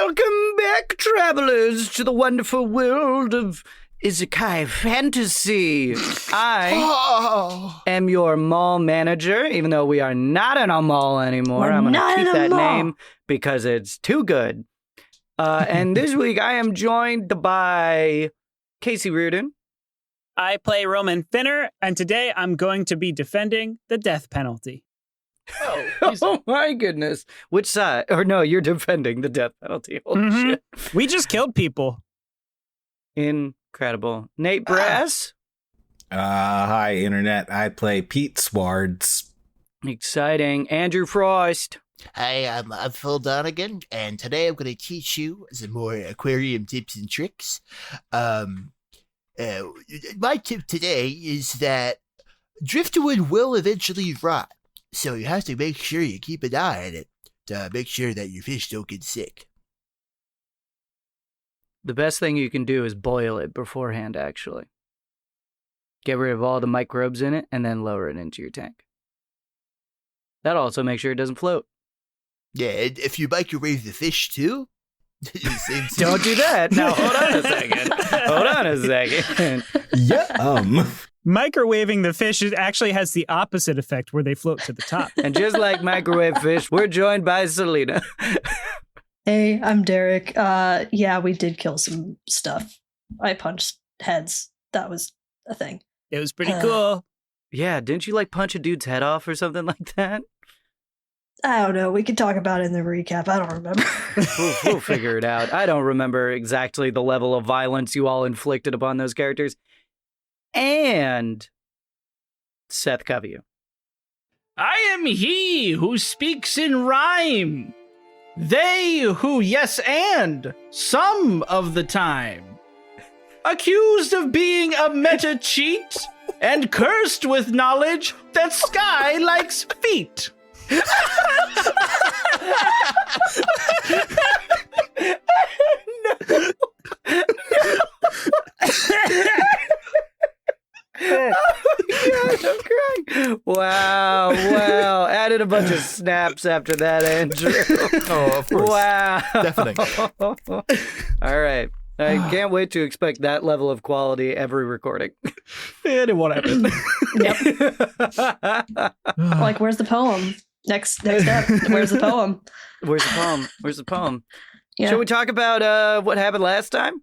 Welcome back, travelers, to the wonderful world of Isekai Fantasy. I am your mall manager, even though we are not in a mall anymore. I'm going to keep that name because it's too good. And this week I am joined by Casey Reardon. I play Roman Finner, and today I'm going to be defending the death penalty. Oh my goodness. Which side? Or no, you're defending the death penalty. Holy shit. We just killed people. Incredible. Nate Brass. Hi, Internet. I play Pete Swards. Exciting. Andrew Frost. Hi, I'm Phil Donagan, and today I'm going to teach you some more aquarium tips and tricks. My tip today is that driftwood will eventually rot, so you have to make sure you keep an eye on it to make sure that your fish don't get sick. The best thing you can do is boil it beforehand, actually. Get rid of all the microbes in it, and then lower it into your tank. That'll also make sure it doesn't float. Yeah, and if you microwave the fish too, don't do that. Now, hold on a second. Yeah. Microwaving the fish actually has the opposite effect where they float to the top. And just like microwave fish, we're joined by Celina. Hey, I'm Derek. Yeah, we did kill some stuff. I punched heads. That was a thing. It was pretty cool. Yeah, didn't you punch a dude's head off or something like that? I don't know. We could talk about it in the recap. I don't remember. We'll figure it out. I don't remember exactly the level of violence you all inflicted upon those characters. And Seth Coveyou. I am he who speaks in rhyme. They who yes and some of the time. Accused of being a meta cheat and cursed with knowledge that Sky likes feet. Oh my God, I'm crying. Wow. Added a bunch of snaps after that, Andrew. Oh, of course. Wow. Definitely. All right. I can't wait to expect that level of quality every recording. It won't happen. Yep. Like, where's the poem? Next step. Where's the poem? Where's the poem? Yeah. Shall we talk about what happened last time?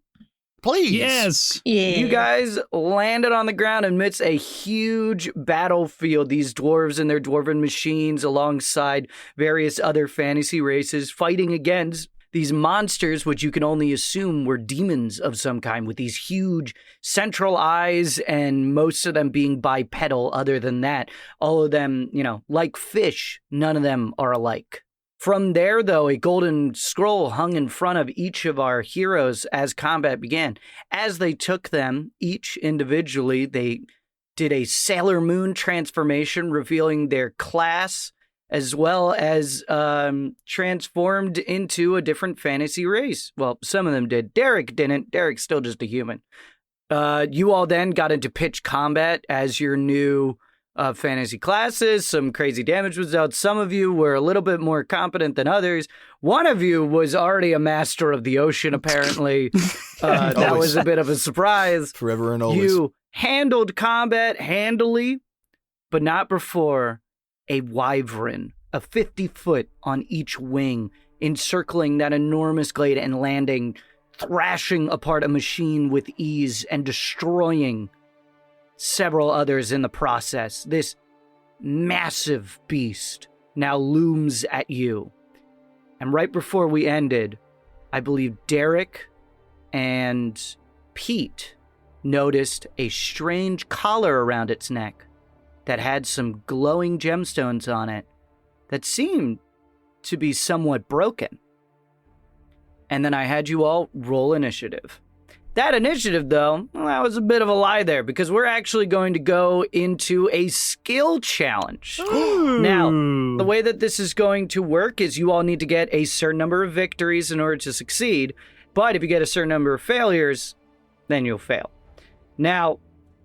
Please. Yes. Yeah. You guys landed on the ground amidst a huge battlefield. These dwarves and their dwarven machines alongside various other fantasy races fighting against these monsters, which you can only assume were demons of some kind, with these huge central eyes and most of them being bipedal. Other than that, all of them, like fish, none of them are alike. From there, though, a golden scroll hung in front of each of our heroes as combat began. As they took them, each individually, they did a Sailor Moon transformation, revealing their class, as well as transformed into a different fantasy race. Well, some of them did. Derek didn't. Derek's still just a human. You all then got into pitch combat as your new fantasy classes. Some crazy damage was dealt. Some of you were a little bit more competent than others. One of you was already a master of the ocean, apparently. That was a bit of a surprise. Forever and always. You handled combat handily, but not before a wyvern, a 50-foot on each wing, encircling that enormous glade and landing, thrashing apart a machine with ease and destroying several others in the process. This massive beast now looms at you. And right before we ended, I believe Derek and Pete noticed a strange collar around its neck that had some glowing gemstones on it that seemed to be somewhat broken. And then I had you all roll initiative. That initiative, though, well, that was a bit of a lie there, because we're actually going to go into a skill challenge. Now, the way that this is going to work is you all need to get a certain number of victories in order to succeed, but if you get a certain number of failures, then you'll fail. Now,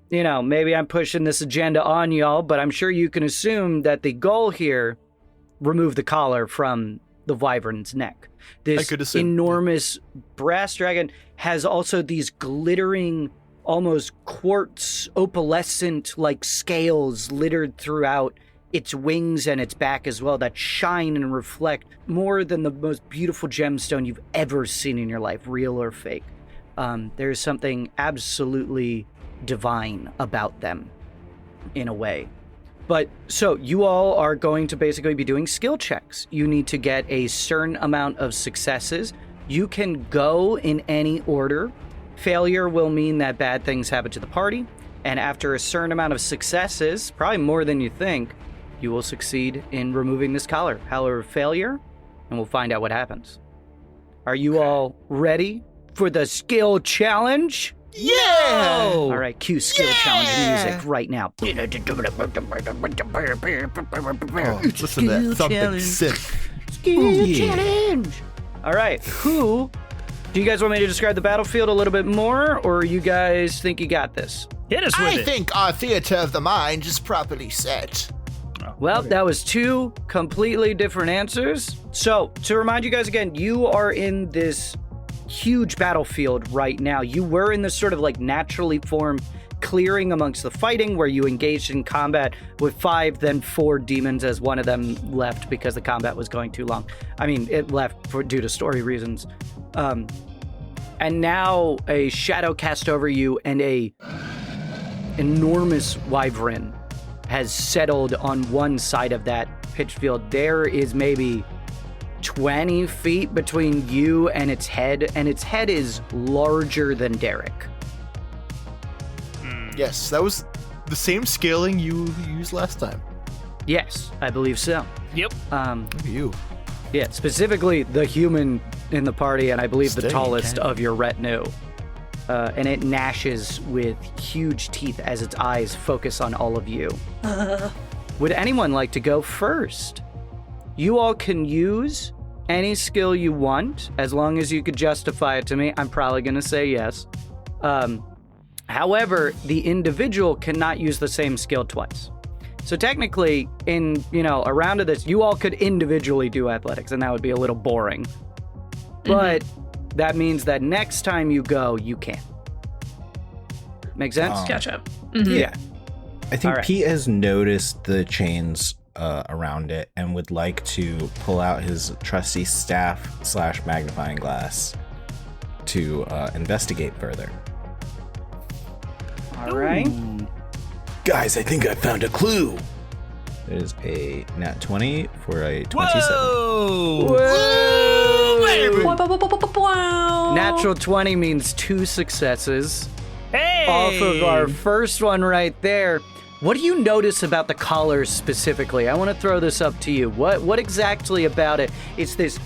maybe I'm pushing this agenda on y'all, but I'm sure you can assume that the goal here, remove the collar from the wyvern's neck. I This could assume, enormous brass dragon has also these glittering, almost quartz opalescent like scales littered throughout its wings and its back as well that shine and reflect more than the most beautiful gemstone you've ever seen in your life, real or fake. There's something absolutely divine about them in a way. But so you all are going to basically be doing skill checks. You need to get a certain amount of successes. You can go in any order. Failure will mean that bad things happen to the party. And after a certain amount of successes, probably more than you think, you will succeed in removing this collar. However, failure, and we'll find out what happens. Are you all ready for the skill challenge? Yeah! All right, cue skill challenge music right now. Oh, listen to that thumping synth. Skill challenge. All right, do you guys want me to describe the battlefield a little bit more, or you guys think you got this? Hit us with I it. think our theater of the mind is properly set. Well, that was two completely different answers. So, to remind you guys again, you are in this huge battlefield right now. You were in this sort of like naturally formed clearing amongst the fighting where you engaged in combat with 5, then 4 demons as one of them left because the combat was going too long. I mean, it left due to story reasons. And now a shadow cast over you and a enormous wyvern has settled on one side of that pitch field. There is maybe 20 feet between you and its head is larger than Derek. Yes, that was the same scaling you used last time. Yes, I believe so. Yep. Look at you. Yeah, specifically the human in the party, and I believe the Steady, tallest Ken. of your retinue. And it gnashes with huge teeth as its eyes focus on all of you. Would anyone like to go first? You all can use any skill you want, as long as you could justify it to me. I'm probably going to say yes. However, the individual cannot use the same skill twice. So technically, in, a round of this, you all could individually do athletics, and that would be a little boring. But that means that next time you go, you can. Make sense? Gotcha. Yeah. I think All right. Pete has noticed the chains around it and would like to pull out his trusty staff / magnifying glass to investigate further. All right. Guys, I think I found a clue. It is a nat 20 for a 27. Whoa! Wow. Natural 20 means 2 successes. Hey! Off of our first one right there. What do you notice about the collar specifically? I want to throw this up to you. What exactly about it? It's this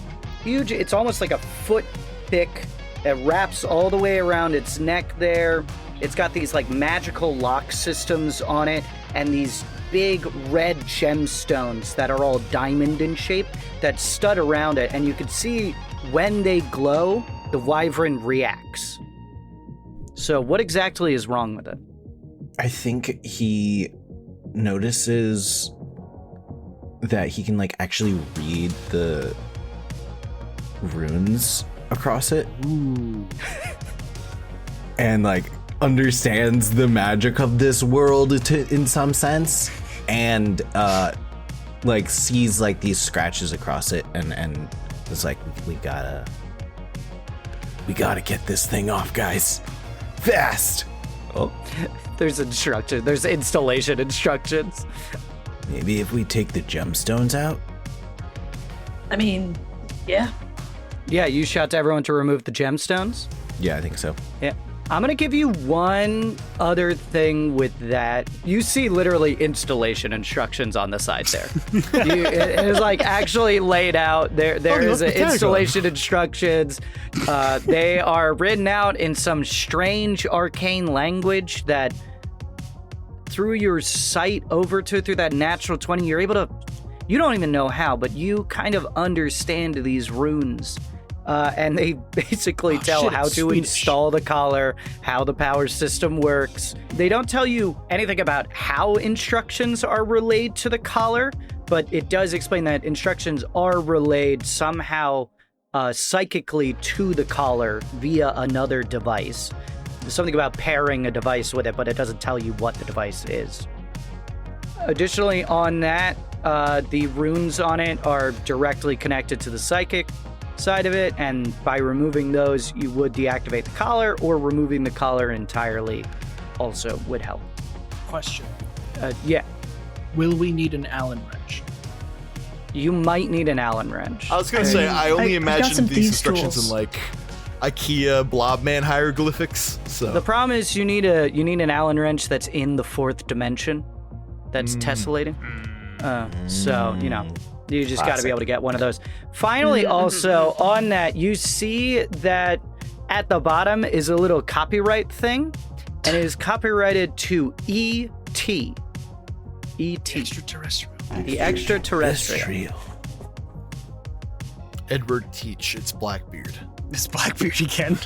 huge, it's almost like a foot thick. It wraps all the way around its neck there. It's got these like magical lock systems on it and these big red gemstones that are all diamond in shape that stud around it. And you can see when they glow, the wyvern reacts. So what exactly is wrong with it? I think he notices that he can like actually read the runes across it. Ooh. And like understands the magic of this world in some sense, and like sees like these scratches across it and is like, we gotta get this thing off, guys, fast. Oh, there's instructions. There's installation instructions. Maybe if we take the gemstones out. I mean, yeah. Yeah, you shout to everyone to remove the gemstones. Yeah, I think so. Yeah. I'm going to give you one other thing with that. You see literally installation instructions on the side there. It is like actually laid out. There is installation instructions. They are written out in some strange arcane language that through your sight over to through that natural 20, you're able to, you don't even know how, but you kind of understand these runes. And they basically tell how to install the collar, how the power system works. They don't tell you anything about how instructions are relayed to the collar, but it does explain that instructions are relayed somehow psychically to the collar via another device. There's something about pairing a device with it, but it doesn't tell you what the device is. Additionally, on that, the runes on it are directly connected to the psychic side of it, and by removing those, you would deactivate the collar, or removing the collar entirely also would help. Question. Yeah, Will we need an Allen wrench? you might need an Allen wrench. I was gonna say, I only I got imagine some these thieves' instructions tools. in like IKEA blobman hieroglyphics. So The problem is you need an Allen wrench that's in the fourth dimension, that's tessellating. So you just got to be able to get one of those. Finally, also on that, you see that at the bottom is a little copyright thing, and it is copyrighted to E.T. E.T. Extraterrestrial. The extraterrestrial. Edward Teach, it's Blackbeard. This Blackbeard again.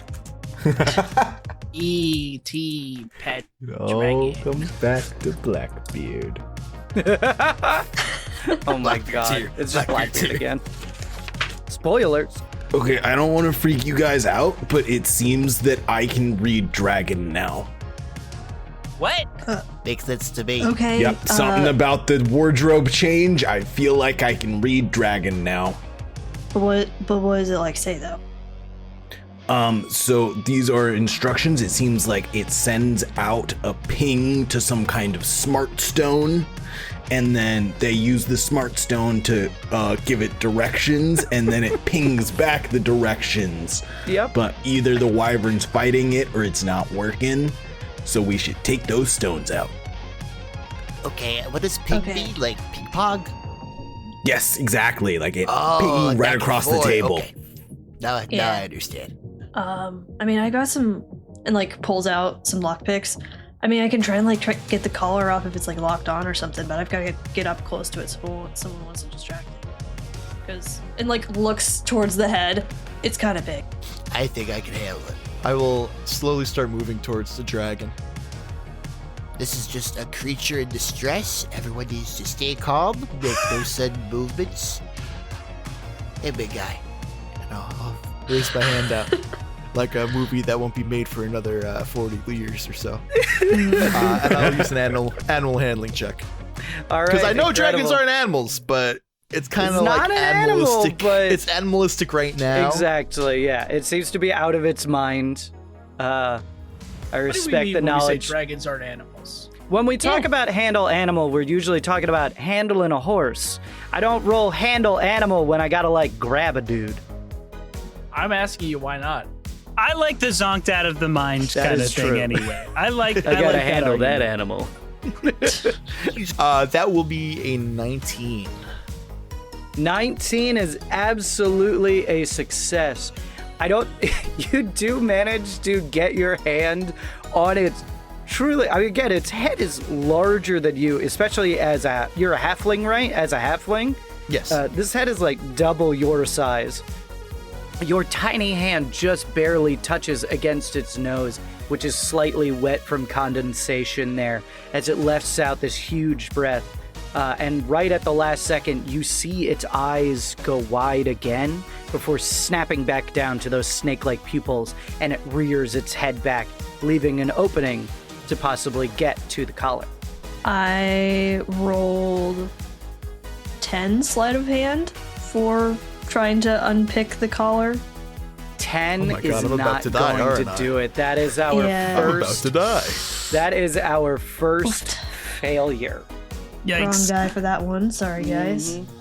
E.T. Pet Oh, Dragon. comes back to Blackbeard. Oh my Blackbeard's god. here. It's just Blackbeard's Blackbeard here. again. Spoilers. Okay, I don't want to freak you guys out, but it seems that I can read dragon now. What? Makes sense to me. Okay. Yep, something about the wardrobe change. I feel like I can read dragon now. But what does it like say though? So these are instructions. It seems like it sends out a ping to some kind of smart stone, and then they use the smart stone to give it directions, and then it pings back the directions. Yep. But either the wyvern's fighting it or it's not working, so we should take those stones out. Okay, what does ping Okay. mean? Like ping pong? Yes, exactly. Like it Oh, pinging right back and across the forth. table. Okay. Now Yeah. I understand. I mean, I got some, and like pulls out some lockpicks. I mean, I can try and get the collar off if it's like locked on or something, but I've got to get up close to it so someone wasn't distracted. Because it like looks towards the head. It's kind of big. I think I can handle it. I will slowly start moving towards the dragon. This is just a creature in distress. Everyone needs to stay calm, make no sudden movements. Hey, big guy. And I'll raise my hand out. Like a movie that won't be made for another 40 years or so. And I'll use an animal handling check. All right. Because I know incredible. dragons aren't animals, but it's kind It's of not like an animal, animalistic. but- It's animalistic right now. Exactly, yeah. It seems to be out of its mind. I What do we respect mean the when we say knowledge. dragons aren't animals? When we talk about handle animal, we're usually talking about handling a horse. I don't roll handle animal when I gotta like grab a dude. I'm asking you why not. I like the zonked out of the mind That kind of is thing true. anyway. I like I gotta like handle that argument. animal. That will be a 19. 19 is absolutely a success. You do manage to get your hand on its truly, I mean, again, its head is larger than you, especially you're a halfling, right? As a halfling, Yes. this head is like double your size. Your tiny hand just barely touches against its nose, which is slightly wet from condensation there, as it lets out this huge breath. And right at the last second, you see its eyes go wide again before snapping back down to those snake-like pupils, and it rears its head back, leaving an opening to possibly get to the collar. I rolled 10 sleight of hand for trying to unpick the collar. 10 Oh my God, is I'm about not to die, going aren't to I? do it. That is our Yeah. I'm about first. to die. That is our first failure. Wrong Yikes. guy for that one. Sorry, guys. Mm-hmm.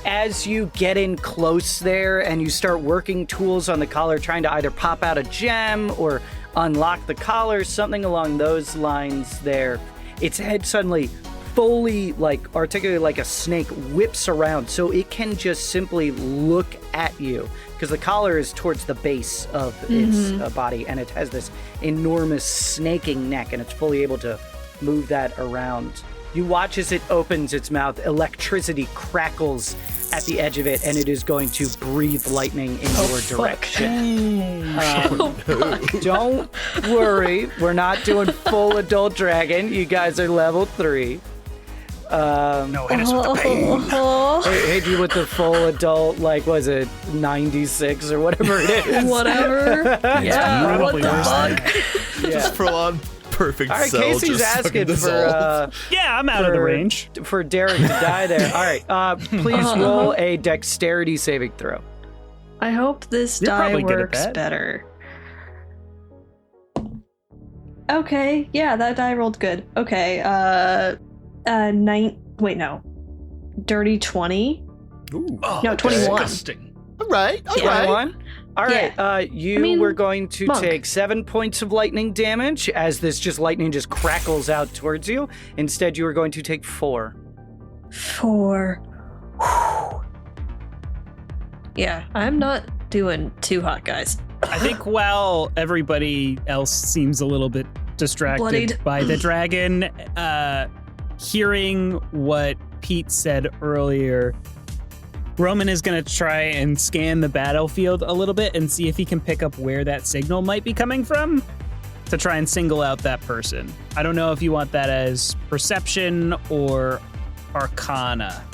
As you get in close there and you start working tools on the collar, trying to either pop out a gem or unlock the collar, something along those lines there, its head suddenly fully, like, articulated like a snake, whips around so it can just simply look at you, because the collar is towards the base of its body, and it has this enormous snaking neck, and it's fully able to move that around. You watch as it opens its mouth, electricity crackles at the edge of it, and it is going to breathe lightning in your direction. Don't worry, we're not doing full adult dragon. You guys are level 3. No, hit us with the pain. Hit you with the full adult, like, was it 96 or whatever it is? Whatever. Yeah. What probably the worse than fuck? Just full on perfect All right, cell. Casey's just asking fucking for Yeah, I'm out of the range. for Derek to die there. All right, please roll a dexterity saving throw. I hope this You're die probably good at works that. better. Okay, yeah, that die rolled good. Okay, dirty 20. Ooh. Oh, No, 21. Disgusting. All right. All Yeah. right. 21? All right, Yeah. you I mean, were going to monk. take 7 points of lightning damage as this lightning just crackles out towards you. Instead, you were going to take 4. 4. Yeah, I'm not doing too hot, guys. I think while everybody else seems a little bit distracted Bloodied. by the dragon, hearing what Pete said earlier, Roman is going to try and scan the battlefield a little bit and see if he can pick up where that signal might be coming from to try and single out that person. I don't know if you want that as perception or arcana.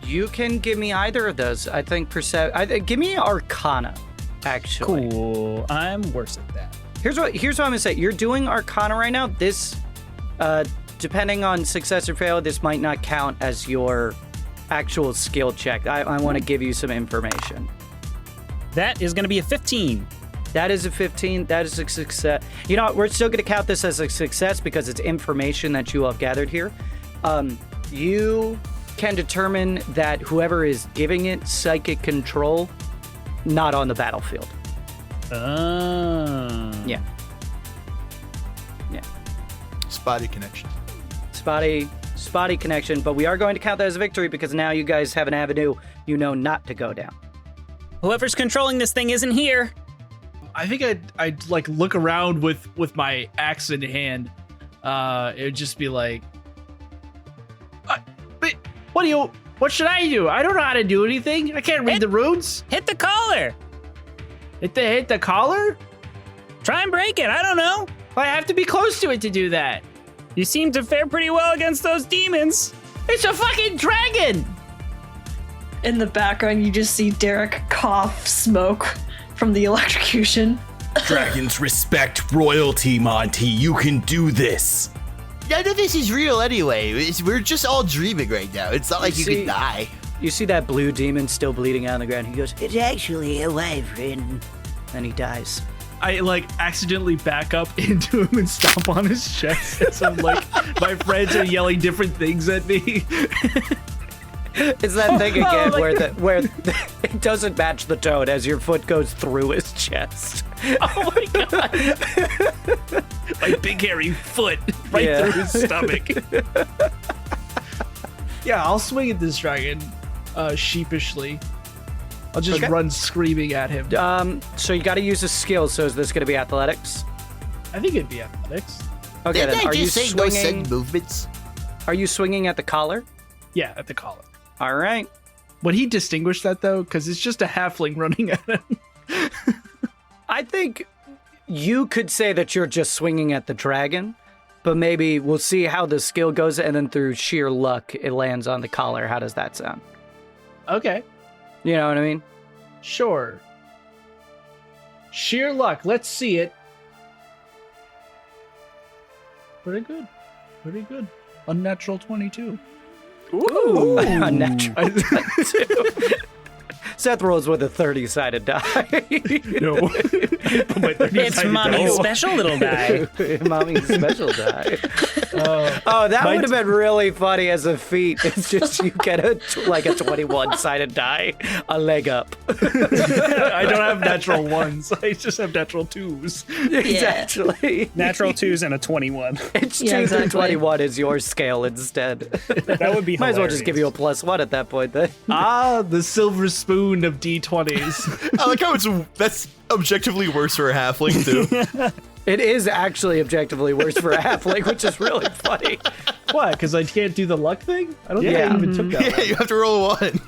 You can give me either of those. I think give me Arcana, actually. Cool. I'm worse at that. Here's what I'm gonna say. You're doing Arcana right now. This, depending on success or fail, this might not count as your actual skill check. I want to give you some information. That is going to be a 15. That is a 15. That is a success. You know what? We're still going to count this as a success because it's information that you have gathered here. You can determine that whoever is giving it psychic control, not on the battlefield. Yeah. Spotty connection. Spotty connection, but we are going to count that as a victory because now you guys have an avenue you know not to go down. Whoever's controlling this thing isn't here. I think I'd like look around with my axe in hand. It would just be like, but what should I do? I don't know how to do anything. I can't read the runes. Hit the collar. Hit the collar? Try and break it. I don't know. I have to be close to it to do that. You seem to fare pretty well against those demons. It's a fucking dragon. In the background, you just see Derek cough smoke from the electrocution. Dragons respect royalty, Monty. You can do this. None of this is real anyway. We're just all dreaming right now. It's not like you see- can die. You see that blue demon still bleeding out on the ground. He goes, "It's actually a wyvern," and he dies. I like accidentally back up into him and stomp on his chest as I'm like my friends are yelling different things at me. It's that thing again where it doesn't match the tone as your foot goes through his chest. Oh my god! My big hairy foot right through his stomach. Yeah, I'll swing at this dragon sheepishly. I'll just Okay. run screaming at him. So you got to use a skill. So is this going to be athletics? I think it'd be athletics. Okay, Didn't then I are you just say no swinging? sudden movements? Are you swinging at the collar? Yeah, at the collar. All right. Would he distinguish that though? Because it's just a halfling running at him. I think you could say that you're just swinging at the dragon, but maybe we'll see how the skill goes, and then through sheer luck, it lands on the collar. How does that sound? Okay, You know what I mean? sure. Sheer luck. Let's see it. Pretty good. Pretty good. Unnatural 22. Ooh. Unnatural. Seth rolls with a 30-sided die. No. It's mommy's special little die. Mommy's special die. Oh, that would have been really funny as a feat. It's just you get a 21-sided die, a leg up. I don't have natural ones. I just have natural twos. Exactly. Natural 2s and a 21. It's Yeah, 2 through exactly. 21 is your scale instead. That would be Might as well hilarious. just give you a +1 at that point then. The silver spoon of D20s. I like how that's objectively worse for a halfling too. It is actually objectively worse for a halfling, which is really funny. What? Because I can't do the luck thing? I don't think Yeah. I even took that Yeah, one. you have to roll a 1.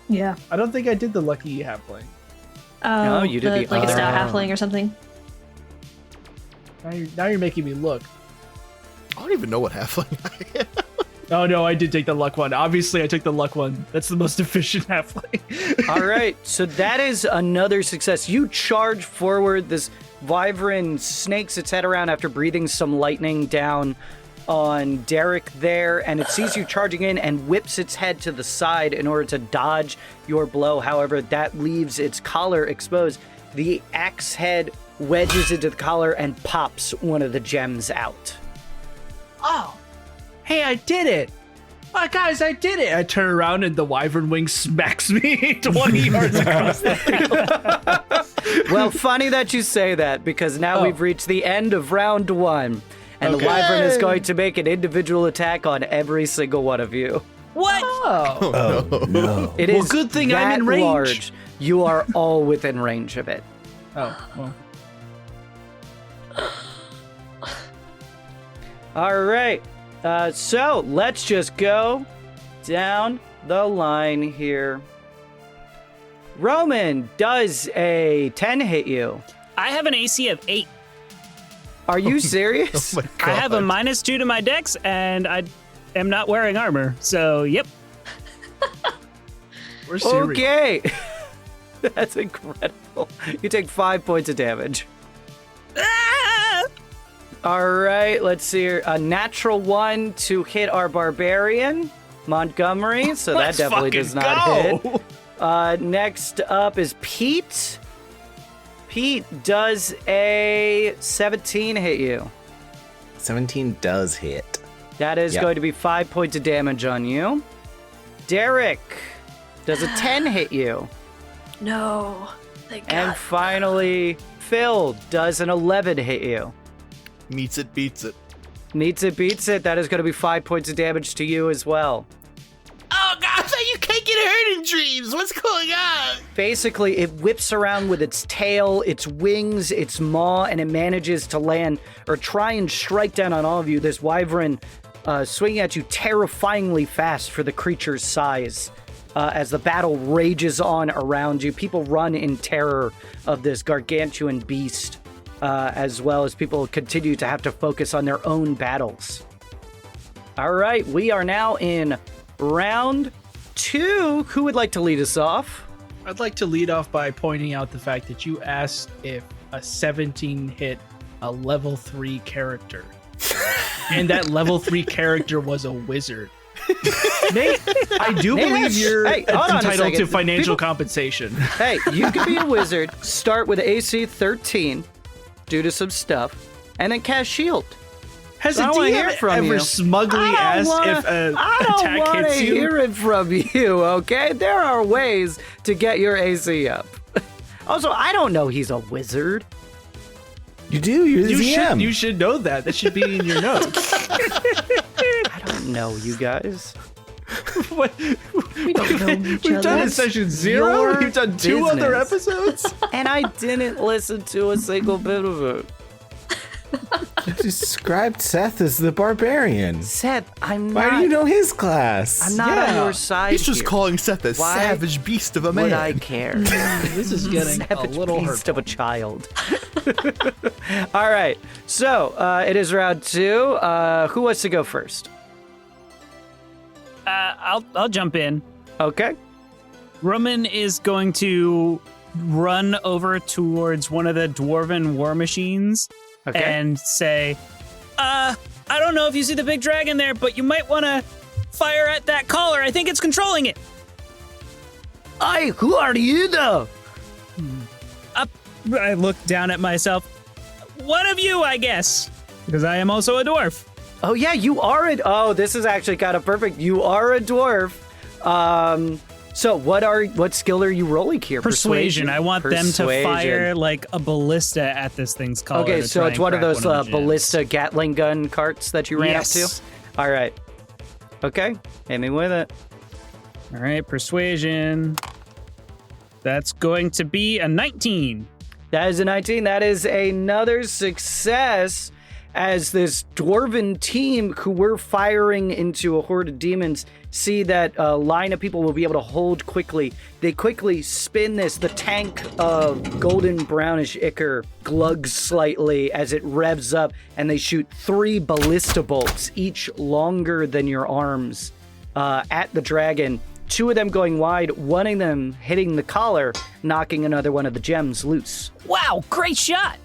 Yeah. I don't think I did the lucky halfling. Oh, No, you did the like a other stout one. halfling or something. Now you're making me look. I don't even know what halfling I am. Oh no, I did take the luck one. Obviously, I took the luck one. That's the most efficient halfling. All right, so that is another success. You charge forward. This wyvern snakes its head around after breathing some lightning down on Derek there, and it sees you charging in and whips its head to the side in order to dodge your blow. However, that leaves its collar exposed. The axe head wedges into the collar and pops one of the gems out. Oh, hey, I did it. Guys, I did it. I turn around and the wyvern wing smacks me 20 yards across the field. Well, funny that you say that, because now we've reached the end of round 1, and the wyvern is going to make an individual attack on every single one of you. What? Oh no. It Well, is good thing that I'm in range. large. You are all within range of it. Oh, well. All right. So let's just go down the line here. Roman, does a 10 hit you? I have an AC of 8. Are you serious? Oh my God. I have a -2 to my dex, and I am not wearing armor. So, yep. We're serious. Okay. That's incredible. You take 5 points of damage. Ah! All right, let's see here. A natural 1 to hit our barbarian, Montgomery. So that Let's definitely fucking does not go. hit. Next up is Pete. Pete, does a 17 hit you? 17 does hit. That is Yep. going to be 5 points of damage on you. Derek, does a 10 hit you? No. Thank God. And finally, Phil, does an 11 hit you? Meets it, beats it. Meets it, beats it. That is going to be 5 points of damage to you as well. Oh God, you can't get hurt in dreams. What's going on? Basically, it whips around with its tail, its wings, its maw, and it manages to land or try and strike down on all of you. This wyvern swinging at you terrifyingly fast for the creature's size. As the battle rages on around you, people run in terror of this gargantuan beast, as well as people continue to have to focus on their own battles. All right, we are now in round 2. Who would like to lead us off? I'd like to lead off by pointing out the fact that you asked if a 17 hit a level 3 character. And that level 3 character was a wizard. Nate, I do Nate, believe you're hey, hold on a entitled to second. financial People- compensation. Hey, you can be a wizard, start with AC 13 due to some stuff, and then cast shield. Has I a don't wanna hear DM from ever you. smugly asked if an I don't attack want to hits you? hear it from you, okay? There are ways to get your AC up. Also, I don't know he's a wizard. You do. You're the GM. You should know that. That should be in your notes. I don't know you guys. What? We don't know each We've other. done it session 0. your We've done 2 other business. episodes. And I didn't listen to a single bit of it. You described Seth as the barbarian. Seth, I'm Why not. do you know his class? I'm not on Yeah. your side. He's just here. calling Seth a Why savage beast of a man. Would I care? This is getting a Savage little beast hurtful. of a child. All right, so it is round 2. Who wants to go first? I'll jump in. Okay. Roman is going to run over towards one of the dwarven war machines Okay. and say, I don't know if you see the big dragon there, but you might want to fire at that collar. I think it's controlling it. Hey, who are you though? I look down at myself. One of you, I guess, because I am also a dwarf. Oh yeah, you are a. Oh, this is actually kind of perfect. You are a dwarf. So what skill are you rolling here? Persuasion. I want them to Persuasion. fire like a ballista at this thing's collar. Okay, to so try it's and one of crack those the gems. ballista Gatling gun carts that you ran up to. Yes. All right. Okay, hit me with it. All right, persuasion. That's going to be a 19. That is a 19. That is another success. as this dwarven team who were firing into a horde of demons see that a line of people will be able to hold quickly. They quickly spin this. The tank of golden brownish ichor glugs slightly as it revs up, and they shoot 3 ballista bolts, each longer than your arms, at the dragon. 2 of them going wide, one of them hitting the collar, knocking another one of the gems loose. Wow, great shot.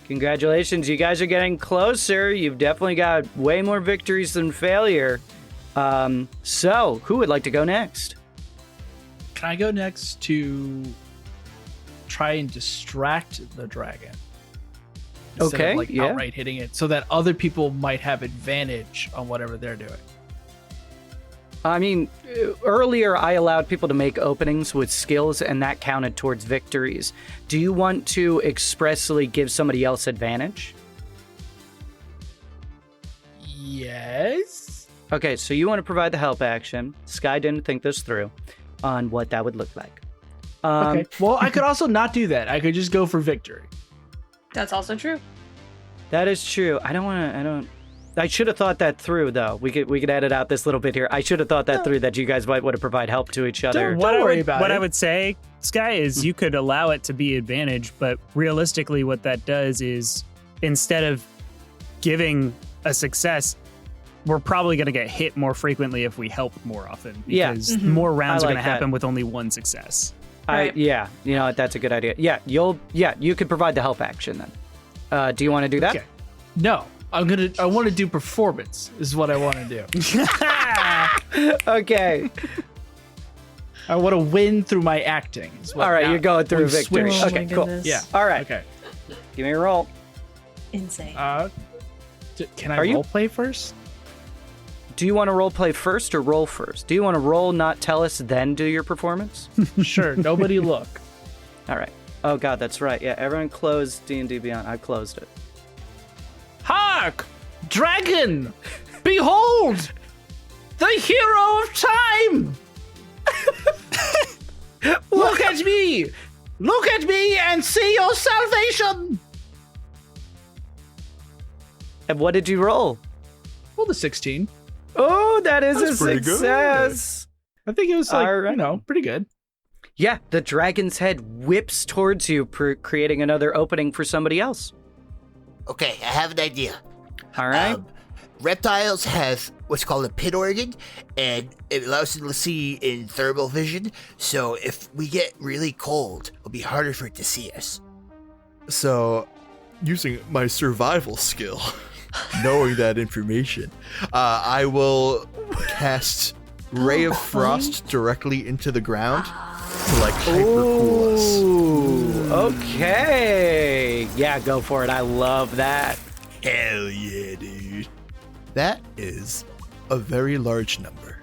Congratulations, you guys are getting closer. You've definitely got way more victories than failure. So, who would like to go next? Can I go next to try and distract the dragon? Instead Okay, of, like, yeah. outright hitting it, so that other people might have advantage on whatever they're doing. I mean, earlier I allowed people to make openings with skills, and that counted towards victories. Do you want to expressly give somebody else advantage? Yes. Okay, so you want to provide the help action. Sky didn't think this through on what that would look like. Okay. Well, I could also not do that. I could just go for victory. That's also true. That is true. I should have thought that through, though. We could edit out this little bit here. I should have thought that through, that you guys might want to provide help to each other. Don't worry about what it. I would say, Sky, is you could allow it to be advantage, but realistically what that does is instead of giving a success, we're probably going to get hit more frequently if we help more often. Yeah. Because more rounds I are like going to that. happen with only one success. Right. Yeah, you know what? That's a good idea. Yeah, you could provide the help action then. Do you want to do that? Okay. No, I want to do performance. Is what I want to do. Okay. I want to win through my acting. All right, you're going through victory. Oh Okay, my cool. goodness. Yeah. All right. Okay. Give me a roll. Insane. Can I Are you- role play first? Do you want to role play first or roll first? Do you want to roll, not tell us, then do your performance? Sure. Nobody look. All right. Oh God, that's right. Yeah, everyone closed D&D Beyond. I closed it. Hark! Dragon! Behold! The hero of time! Look at me! Look at me and see your salvation! And what did you roll? Well, the 16. Oh, that is That's a pretty good. success. I think it was like, All right. pretty good. Yeah, the dragon's head whips towards you, creating another opening for somebody else. Okay, I have an idea. All right. Reptiles have what's called a pit organ, and it allows them to see in thermal vision. So if we get really cold, it'll be harder for it to see us. So, using my survival skill, knowing that information, I will cast Ray of Frost directly into the ground to like hyper cool us. Ooh, okay. Yeah, go for it. I love that. Hell yeah, dude. That is a very large number.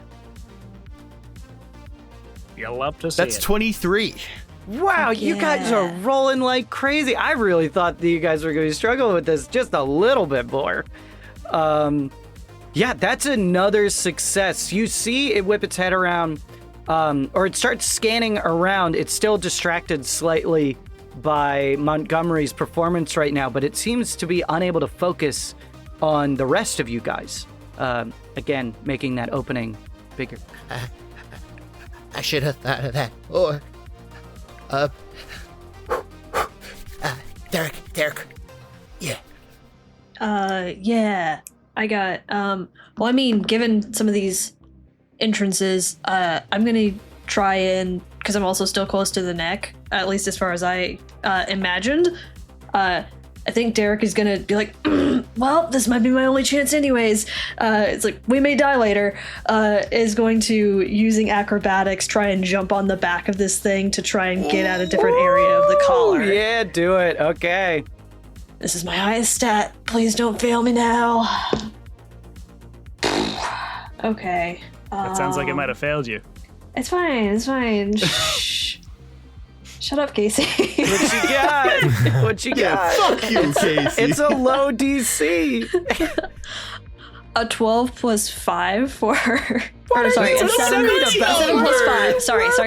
You'll love to see That's it. 23. Wow, you guys are rolling like crazy. I really thought that you guys were going to struggle with this just a little bit more. Yeah, that's another success. You see it whip its head around, or it starts scanning around. It's still distracted slightly by Montgomery's performance right now, but it seems to be unable to focus on the rest of you guys. Again, making that opening bigger. I should have thought of that. Or, Derek. Yeah. Yeah. I got, well, I mean, given some of these entrances, I'm gonna try and, because I'm also still close to the neck, at least as far as I imagined, I think Derek is gonna be like, well, this might be my only chance anyways. It's like, we may die later. Is going to, using acrobatics, try and jump on the back of this thing to try and get at a different area of the collar. Yeah, do it. Okay. This is my highest stat. Please don't fail me now. Okay. That sounds like it might have failed you. It's fine. Shh. Shut up, Casey. What you got? What you got? Fuck you, Casey. It's a low DC. A 12 plus 5 for... Or, sorry, It's a a 7 17 plus 5.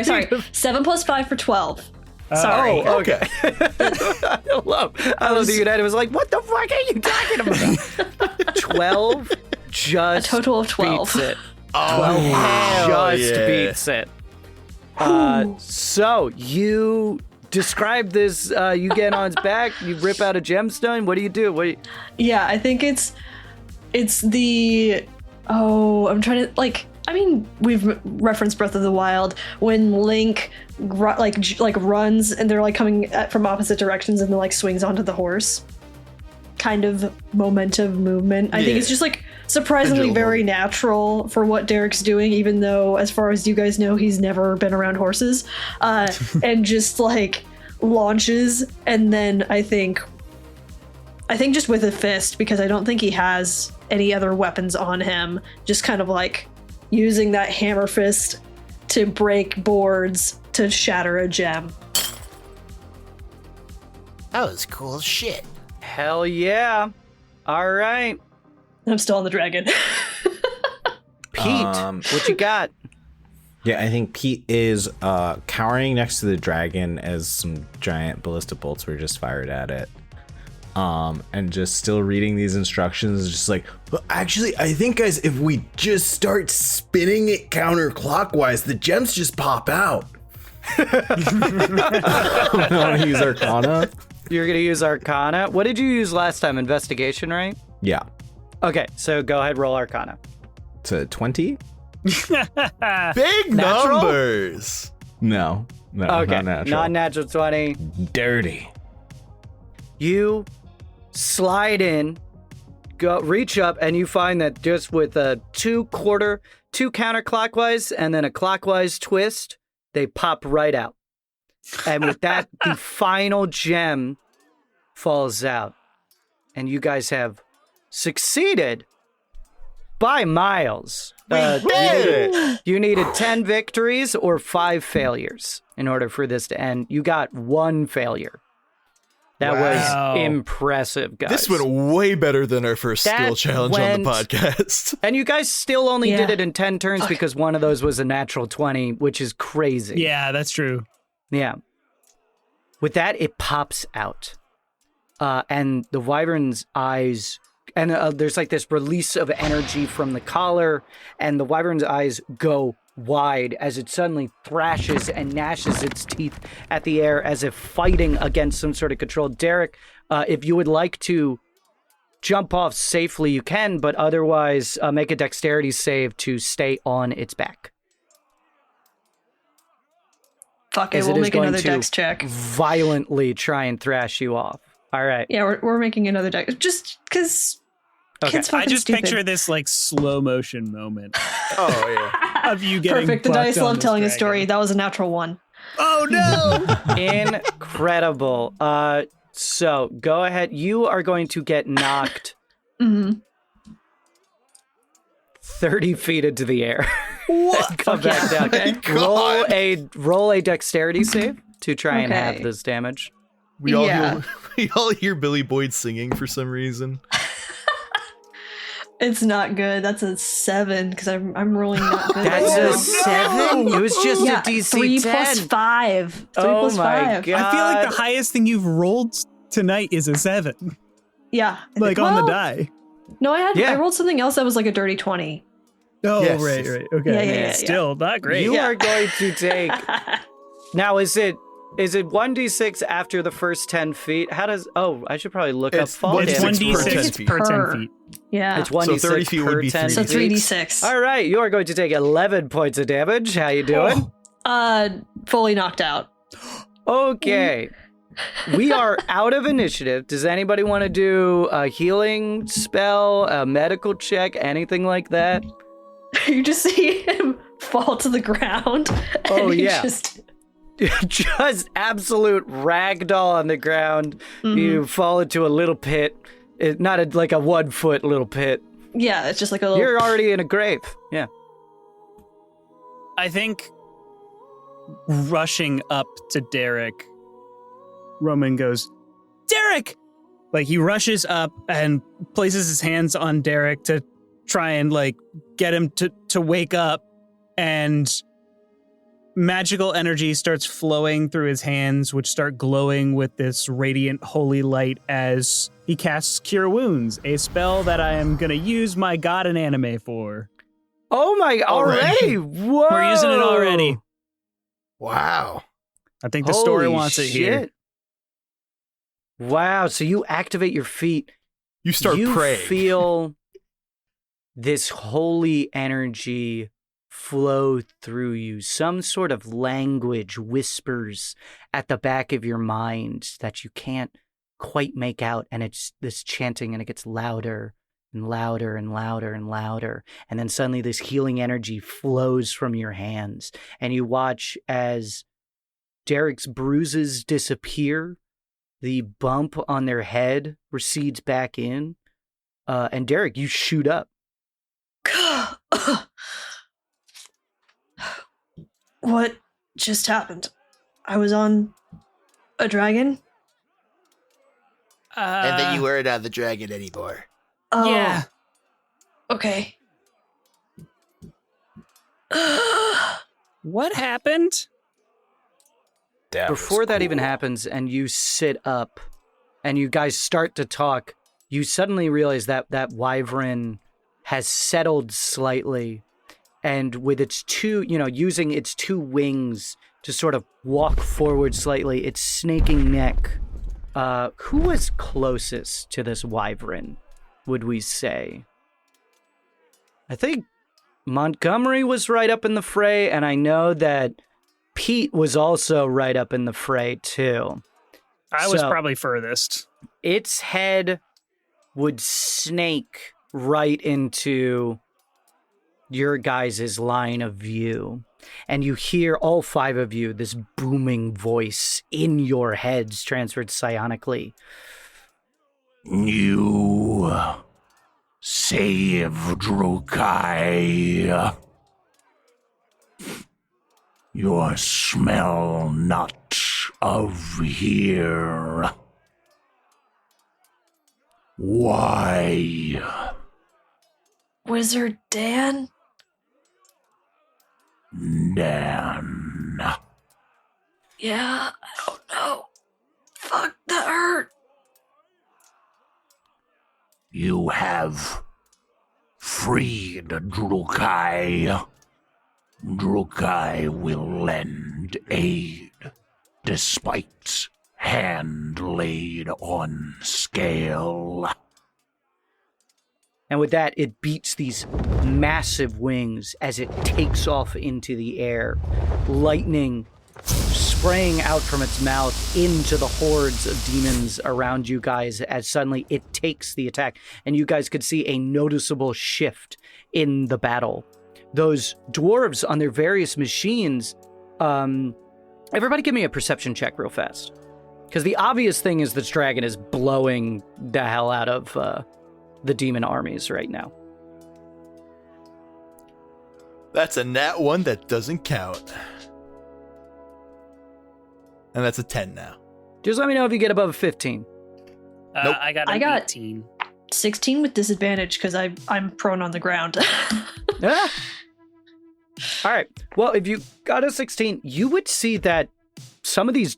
Sorry. 7 plus 5 for 12. Sorry. Oh, okay. I love the United was like, what the fuck are you talking about? 12 just A total of 12. beats it. Oh, Just beats it. So you describe this, you get on its back, you rip out a gemstone. What do you do? Yeah, I think it's the, I'm trying to, like, I mean, we've referenced Breath of the Wild when Link runs and they're like coming from opposite directions and then like swings onto the horse. Kind of momentum movement. I think it's just like surprisingly very natural for what Derek's doing, even though, as far as you guys know, he's never been around horses. And just like launches, and then I think just with a fist, because I don't think he has any other weapons on him, just kind of like using that hammer fist to break boards to shatter a gem. That was cool as shit. Hell yeah. All right. I'm still on the dragon. Pete, what you got? Yeah, I think Pete is cowering next to the dragon as some giant ballistic bolts were just fired at it. And just still reading these instructions, just like, well, actually, I think, guys, if we just start spinning it counterclockwise, the gems just pop out. I want to use Arcana. You're going to use Arcana. What did you use last time? Investigation, right? Yeah. Okay, so go ahead, roll Arcana. It's a 20? Big Natural? numbers. No, Okay, not natural. non-natural 20. Dirty. You slide in, go reach up, and you find that just with a two counterclockwise and then a clockwise twist, they pop right out. And with that, the final gem falls out. And you guys have succeeded by miles. You needed 10 victories or 5 failures in order for this to end. You got 1 failure. That Wow. was impressive, guys. This went way better than our first That skill challenge on the went- podcast. And you guys still only did Yeah. it in 10 turns because one of those was a natural 20, which is crazy. Yeah, that's true. Yeah. With that, it pops out. And the wyvern's eyes, and there's like this release of energy from the collar, and the wyvern's eyes go wide as it suddenly thrashes and gnashes its teeth at the air as if fighting against some sort of control. Derek, if you would like to jump off safely, you can, but otherwise make a dexterity save to stay on its back. Fuck it, As we'll is make going another to dex check. violently try and thrash you off. All right. Yeah, we're making another dex, just because Okay. kids fucking I just stupid. picture this like slow motion moment Oh, yeah. of you getting Perfect. The bucked dice on love this telling a dragon. story. That was a natural 1. Oh no! Incredible. So go ahead. You are going to get knocked Mm-hmm. 30 feet into the air. What? Come back down. God. Roll a dexterity save to try and have Okay. this damage. We all Yeah. hear Billy Boyd singing for some reason. It's not good. That's a 7 because I'm rolling not good. That's Oh, a no! 7? It was just yeah, a DC 3 10. plus 5. 3 Oh plus my 5. God. I feel like the highest thing you've rolled tonight is a 7, Yeah. like on the Well, die. No, Yeah. I rolled something else that was like a dirty 20. Oh, Yes. right. Okay. Yeah. Still not great. You Yeah. are going to take... Now, is it 1d6 after the first 10 feet? How does... Oh, I should probably look up It's fall It's 1d6 damage. 1d6 per 10 per 10 feet. feet. Yeah. It's 1d6 30 feet would per be 10 so feet. 3d6. All right, you are going to take 11 points of damage. How you doing? Fully knocked out. Okay. We are out of initiative. Does anybody want to do a healing spell, a medical check, anything like that? You just see him fall to the ground. Oh, and he yeah. Just, Just absolute ragdoll on the ground. Mhm. You fall into a little pit. Not like a 1 foot little pit. yeah, it's just like a little. You're already in a grave. Yeah. I think rushing up to Derek, Roman goes, Derek! Like he rushes up and places his hands on Derek to try and like get him to wake up, and magical energy starts flowing through his hands, which start glowing with this radiant holy light as he casts Cure Wounds, a spell that I am going to use my god in anime for. Oh my, already? Whoa. We're using it already. Wow. I think the story Holy wants it shit. here. Wow, so you activate your feet. You start you praying. Feel this holy energy flow through you. Some sort of language whispers at the back of your mind that you can't quite make out, and it's this chanting, and it gets louder and louder and louder and louder, and then suddenly this healing energy flows from your hands, and you watch as Derek's bruises disappear, the bump on their head recedes back in, and Derek, you shoot up. What just happened? I was on a dragon? And then you weren't on the dragon anymore. Oh. Yeah. Okay. What happened? Before that even happens and you sit up and you guys start to talk, you suddenly realize that that wyvern has settled slightly, and with its two, using its two wings to sort of walk forward slightly, its snaking neck. Who was closest to this wyvern, would we say? I think Montgomery was right up in the fray, and I know that Pete was also right up in the fray, too. I was probably furthest. Its head would snake right into your guys' line of view. And you hear, all five of you, this booming voice in your heads transferred psionically. You save Drukai. Your smell not of here. Why? Wizard Dan? Dan. Yeah, I don't know. Fuck, that hurt. You have freed Drukai. Drukai will lend aid, despite hand laid on scale. And with that, it beats these massive wings as it takes off into the air, lightning spraying out from its mouth into the hordes of demons around you guys as suddenly it takes the attack. And you guys could see a noticeable shift in the battle. Those dwarves on their various machines, everybody give me a perception check real fast. Because the obvious thing is this dragon is blowing the hell out of the demon armies right now. That's a nat 1 that doesn't count. And that's a 10 now. Just let me know if you get above 15. Nope. I got 18. 16 with disadvantage because I'm prone on the ground. Ah. All right. Well, if you got a 16, you would see that some of these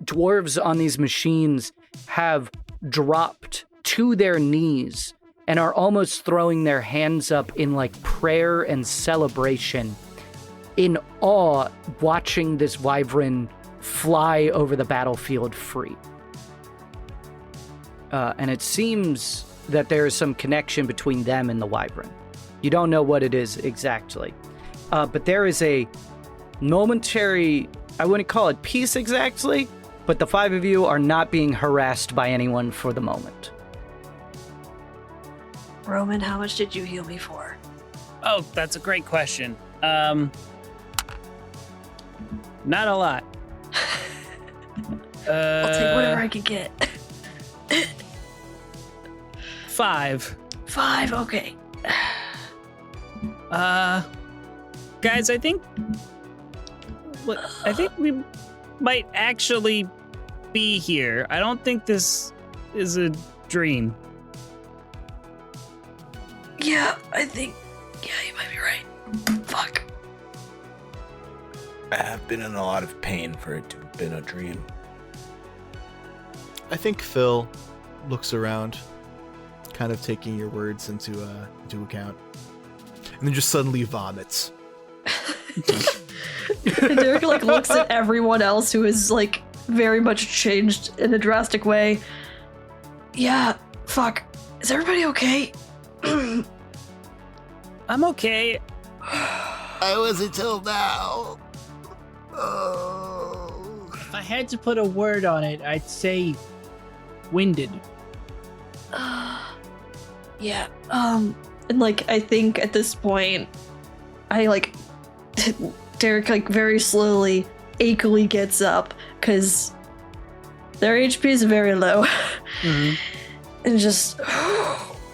dwarves on these machines have dropped to their knees and are almost throwing their hands up in like prayer and celebration in awe, watching this wyvern fly over the battlefield free. And it seems that there is some connection between them and the wyvern. You don't know what it is exactly. But there is a momentary, I wouldn't call it peace exactly, but the five of you are not being harassed by anyone for the moment. Roman, how much did you heal me for? Oh, that's a great question. Not a lot. I'll take whatever I can get. 5. 5, okay. Guys, I think we might actually be here. I don't think this is a dream. Yeah, I think. Yeah, you might be right. Fuck. I have been in a lot of pain for it to have been a dream. I think Phil looks around, kind of taking your words into account, and then just suddenly vomits. Derek like looks at everyone else who is like very much changed in a drastic way. Yeah, fuck. Is everybody okay? I'm okay. I was until now. Oh. If I had to put a word on it, I'd say winded. Yeah. And like I think at this point, I like Derek like very slowly, achy gets up because their HP is very low, and just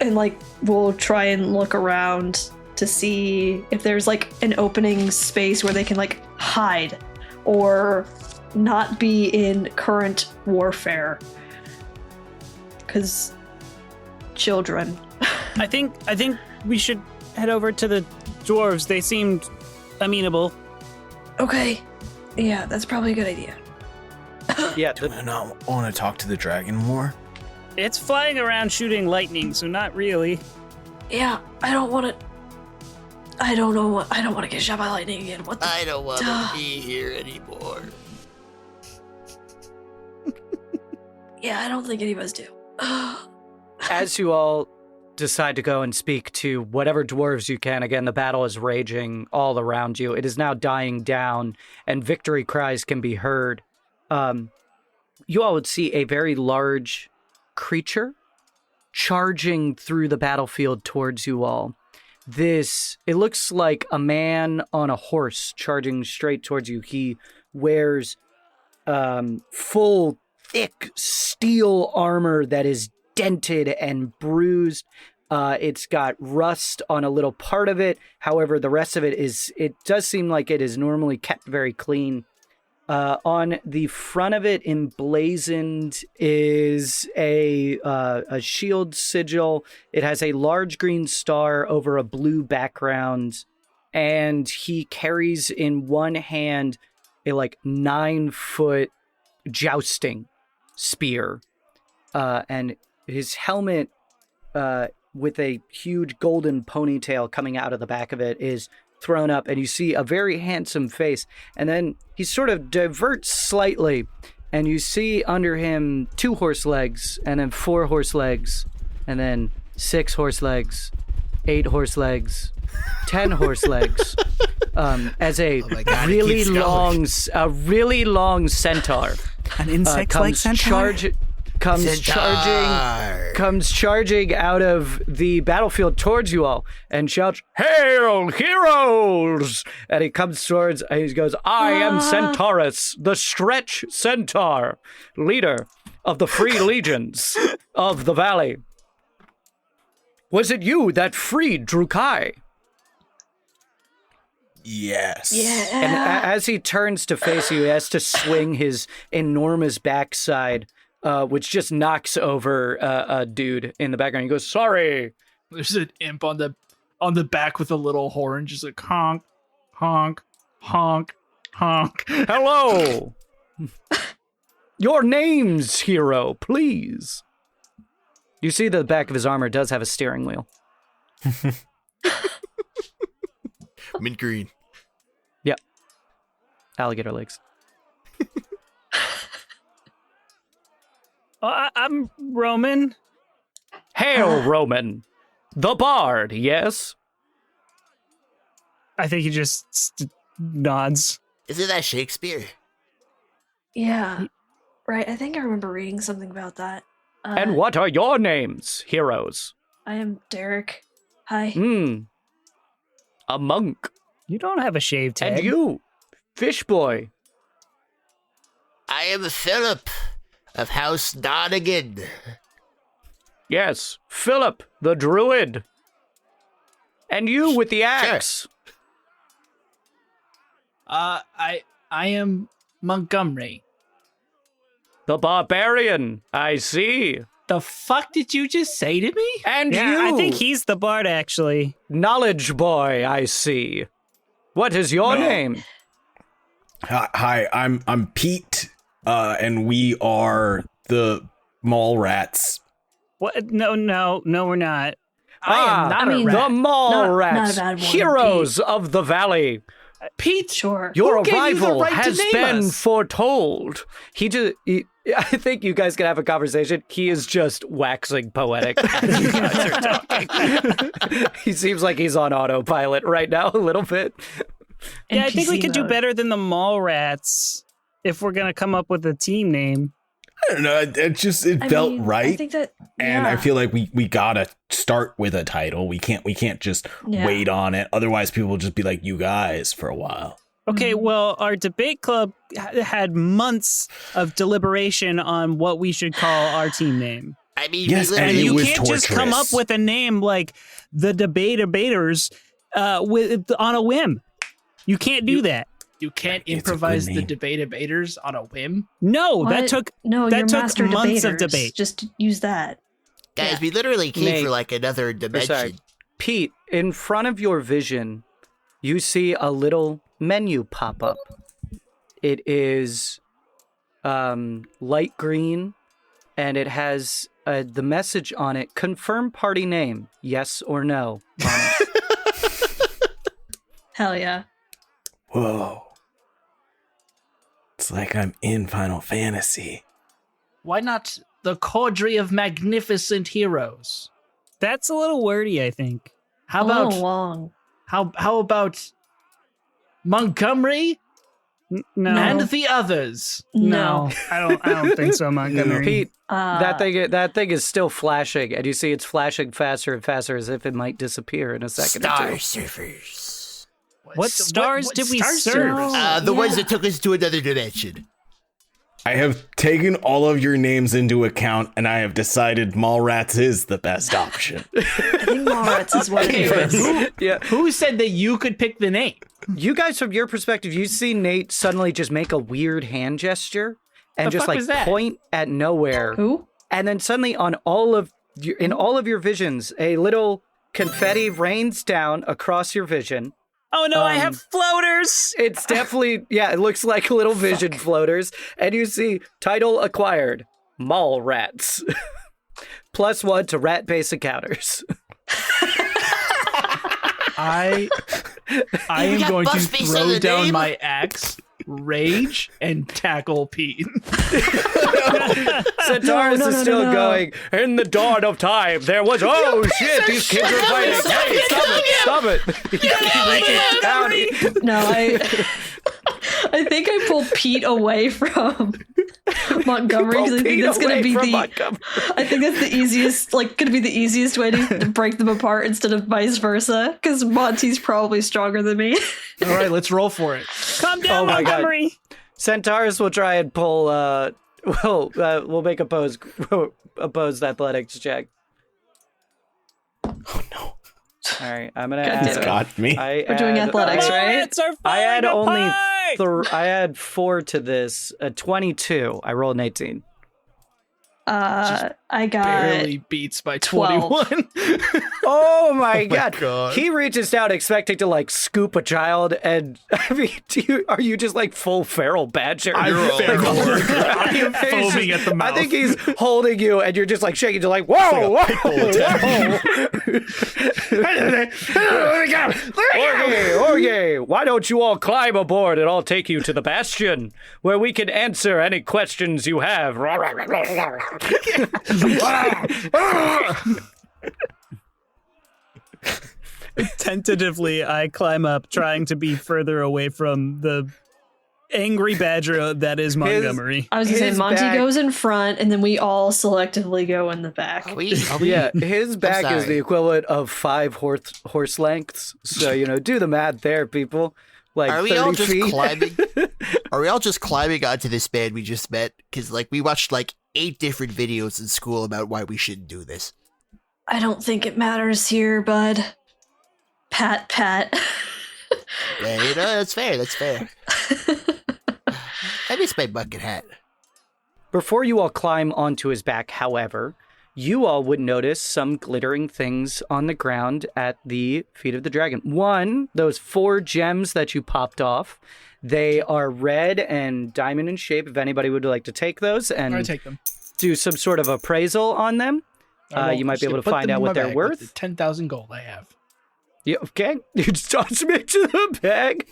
and like we'll try and look around to see if there's like an opening space where they can like hide or not be in current warfare. Because children. I think we should head over to the dwarves. They seemed amenable. Okay. Yeah, that's probably a good idea. Yeah, Do I not want to talk to the dragon more? It's flying around shooting lightning, so not really. Yeah, I don't want to get shot by lightning again. What the? I don't want to be here anymore. Yeah, I don't think any of us do. as you all decide to go and speak to whatever dwarves you can, again, the battle is raging all around you. It is now dying down, and victory cries can be heard. You all would see a very large creature charging through the battlefield towards you all. It looks like a man on a horse charging straight towards you. He wears full, thick steel armor that is dented and bruised. It's got rust on a little part of it. However, the rest of it does seem like it is normally kept very clean. On the front of it, emblazoned, is a shield sigil. It has a large green star over a blue background, and he carries in one hand a 9-foot jousting spear, and his helmet with a huge golden ponytail coming out of the back of it is thrown up, and you see a very handsome face, and then he sort of diverts slightly, and you see under him 2 horse legs, and then 4 horse legs, and then 6 horse legs, 8 horse legs, 10 horse legs, as a really long centaur. An insect-like centaur? Comes charging out of the battlefield towards you all and shouts, "Hail, heroes!" And he comes towards, and he goes, "I am Centaurus, the Stretch Centaur, leader of the Free Legions of the Valley. Was it you that freed Drukai?" Yes. Yeah. And as he turns to face you, he has to swing his enormous backside, which just knocks over a dude in the background. He goes, "Sorry." There's an imp on the back with a little horn, just like honk, honk, honk, honk. "Hello." "Your names, hero, please." You see the back of his armor does have a steering wheel. Mint green. Yep. Alligator legs. I'm Roman. "Hail, Roman. The Bard, yes?" I think he just nods. Isn't that Shakespeare? Yeah. Right, I think I remember reading something about that. "And what are your names, heroes?" I am Derek. Hi. A monk. You don't have a shaved head. And you, fish boy. I am Philip of House Donagan. "Yes, Philip, the druid. And you with the axe." I am Montgomery. "The barbarian, I see. The fuck did you just say to me? And Yeah, you, I think he's the bard, actually. knowledge boy, I see. What is your name?" Hi, I'm Pete, and we are the mall rats. What? No, we're not. I am not I mean, a The rat. mall Not a rats, bad one, heroes of the valley. Pete, Sure. Your Who gave you the arrival right to has name been us? foretold. I think you guys can have a conversation. He is just waxing poetic as you guys are talking. He seems like he's on autopilot right now a little bit. Yeah, I think we NPC could do mode. better than the mall rats if we're gonna come up with a team name. I don't know. It I felt mean, right. I think that, And I yeah. feel like we gotta start with a title. We can't just Yeah. wait on it. Otherwise, people will just be like, "You guys," for a while. Okay, well, our debate club had months of deliberation on what we should call our team name. I mean, Yes, we and And literally it you was can't just come up torturous. with a name like the Debaters on a whim. You can't do that. You can't It's a good improvise the name. debaters on a whim. No, What? that took no, that your took master months of debaters. debate. Just use that. guys, Yeah. we literally came Nate, for like another Sorry. dimension. Pete, in front of your vision, you see a little menu pop up. It is light green, and it has the message on it, confirm party name, yes or no. on it. Hell yeah. Whoa! It's like I'm in Final Fantasy. Why not the Caudry of Magnificent Heroes? That's a little wordy, I think. How A little about long. how about Montgomery No, and the others? no, I don't think so, Montgomery. Pete, Uh, that thing is still flashing, and you see it's flashing faster and faster as if it might disappear in a second Star or two. surfers. What stars did we star serve? servers? The ones Yeah. that took us to another dimension. I have taken all of your names into account, and I have decided Mallrats is the best option. I think Mallrats is what it is. Yeah, Who said that you could pick the name? you guys, from your perspective, you see Nate suddenly just make a weird hand gesture and The just fuck like was that? point at nowhere. Who? And then suddenly in all of your visions, a little confetti rains down across your vision. Oh no, I have floaters. It's definitely, it looks like little vision floaters. And you see title acquired, Mall Rats. +1 to rat-based encounters. I You am got going to bus face on throw the down name? my axe, rage, and tackle Pete. Centaurus no, is no, still no. going, in the dawn of time, there was, oh shit, these kids are fighting. Hey, stop it. He reaches down. No, I think I pulled Pete away from Montgomery because I think that's gonna be I think that's the easiest, gonna be the easiest way to break them apart instead of vice versa. Because Monty's probably stronger than me. All right, let's roll for it. Calm down, Oh my God. Montgomery. Centaurus will try and pull, we'll make opposed athletics check. Oh no, All right, I'm gonna God add. damn it. got me. We're doing athletics, right? Mallrats are I had falling only apart! I had 4 to this. 22. I rolled an 18. I got Barely beats by 12. 21. Oh my god. God. He reaches down expecting to scoop a child, and I mean, are you just full feral badger? You're all I am He's foaming at the mouth. I think he's holding you, and you're just shaking, to whoa, whoa, Okay, why don't you all climb aboard and I'll take you to the bastion where we can answer any questions you have. Tentatively, I climb up, trying to be further away from the angry badger that is Montgomery. I was gonna say His Monty back- goes in front, and then we all selectively go in the back. Are we? Yeah, his back is sorry. the equivalent of 5 horse lengths. So, do the math there, people. Are we 30 all just feet. climbing? Are we all just climbing onto this man we just met? Because we watched 8 different videos in school about why we shouldn't do this. I don't think it matters here, bud. Pat, pat. Yeah, that's fair. That's fair. I miss my bucket hat. Before you all climb onto his back, however, you all would notice some glittering things on the ground at the feet of the dragon. One, those 4 gems that you popped off, They are red and diamond in shape. If anybody would like to take those I and take them. do some sort of appraisal on them, you might be able to find out what they're worth. The 10,000 gold I have. Yeah, okay. You just toss them into the bag.